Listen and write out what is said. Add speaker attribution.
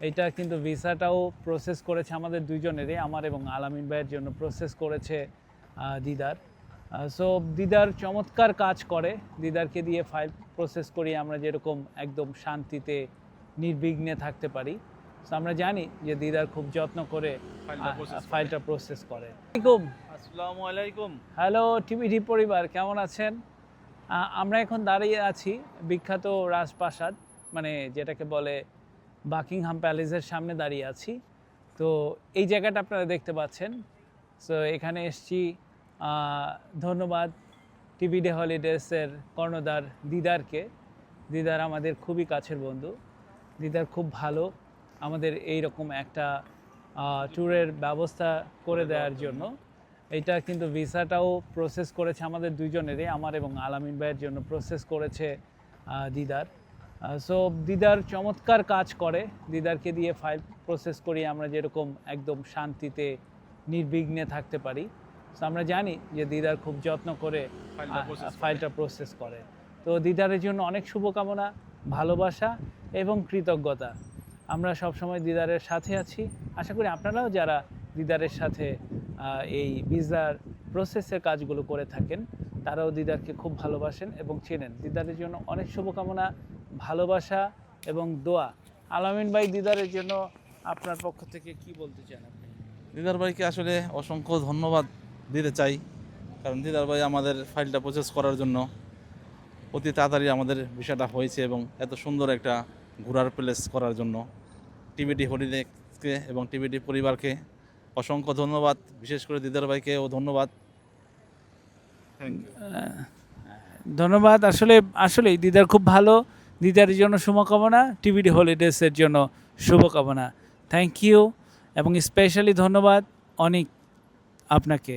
Speaker 1: এটা কিন্তু ভিসাটাও প্রসেস করেছে আমাদের দুইজনেরই, আমার এবং আলামিন ভাইয়ের জন্য প্রসেস করেছে দিদার। সো দিদার চমৎকার কাজ করে। দিদারকে দিয়ে ফাইল প্রসেস করি আমরা যেরকম একদম শান্তিতে নির্বিঘ্নে থাকতে পারি। সো আমরা জানি যে দিদার খুব যত্ন করে ফাইলটা প্রসেস করে।
Speaker 2: আসসালামু আলাইকুম।
Speaker 1: হ্যালো টিভিডি পরিবার, কেমন আছেন? আমরা এখন দাঁড়িয়ে আছি বিখ্যাত রাজপ্রাসাদ, মানে যেটাকে বলে বাকিংহাম প্যালেসের সামনে দাঁড়িয়ে আছি। তো এই জায়গাটা আপনারা দেখতে পাচ্ছেন। সো এখানে এসছি, ধন্যবাদ টিভিডি হলিডেজের কর্ণধার দিদারকে। দিদার আমাদের খুবই কাছের বন্ধু। দিদার খুব ভালো আমাদের এই রকম একটা ট্যুরের ব্যবস্থা করে দেওয়ার জন্য। এটা কিন্তু ভিসাটাও প্রসেস করেছে আমাদের দুইজনেরই, আমার এবং আলামিন ভাইয়ের জন্য প্রসেস করেছে দিদার। সো দিদার চমৎকার কাজ করে। দিদারকে দিয়ে ফাইল প্রসেস করি আমরা যেরকম একদম শান্তিতে নির্বিঘ্নে থাকতে পারি। সো আমরা জানি যে দিদার খুব যত্ন করে ফাইলটা প্রসেস করে। তো দিদারের জন্য অনেক শুভকামনা, ভালোবাসা এবং কৃতজ্ঞতা। আমরা সবসময় দিদারের সাথে আছি। আশা করি আপনারাও যারা দিদারের সাথে এই ভিসার প্রসেসের কাজগুলো করে থাকেন তারাও দিদারকে খুব ভালোবাসেন এবং চেনেন। দিদারের জন্য অনেক শুভকামনা, ভালোবাসা এবং দোয়া। আলামিন ভাই, দিদারের জন্য আপনার পক্ষ থেকে কি বলতে চান আপনি?
Speaker 2: দিদার ভাইকে আসলে অসংখ্য ধন্যবাদ দিতে চাই, কারণ দিদার ভাই আমাদের ফাইলটা প্রসেস করার জন্য অতি তাড়াতাড়ি আমাদের বিষয়টা হয়েছে এবং এত সুন্দর একটা ঘোরার প্লেস করার জন্য টিভিডি হলিডেজকে এবং টিভিডি পরিবারকে অসংখ্য ধন্যবাদ। বিশেষ করে দিদার ভাইকেও ধন্যবাদ। Thank you.
Speaker 1: ধন্যবাদ। আসলেই দিদার খুব ভালো। দিদারের জন্য শুভকামনা, টিভিডি হলিডেজের জন্য শুভকামনা। থ্যাংক ইউ এবং স্পেশালি ধন্যবাদ অনেক আপনাকে।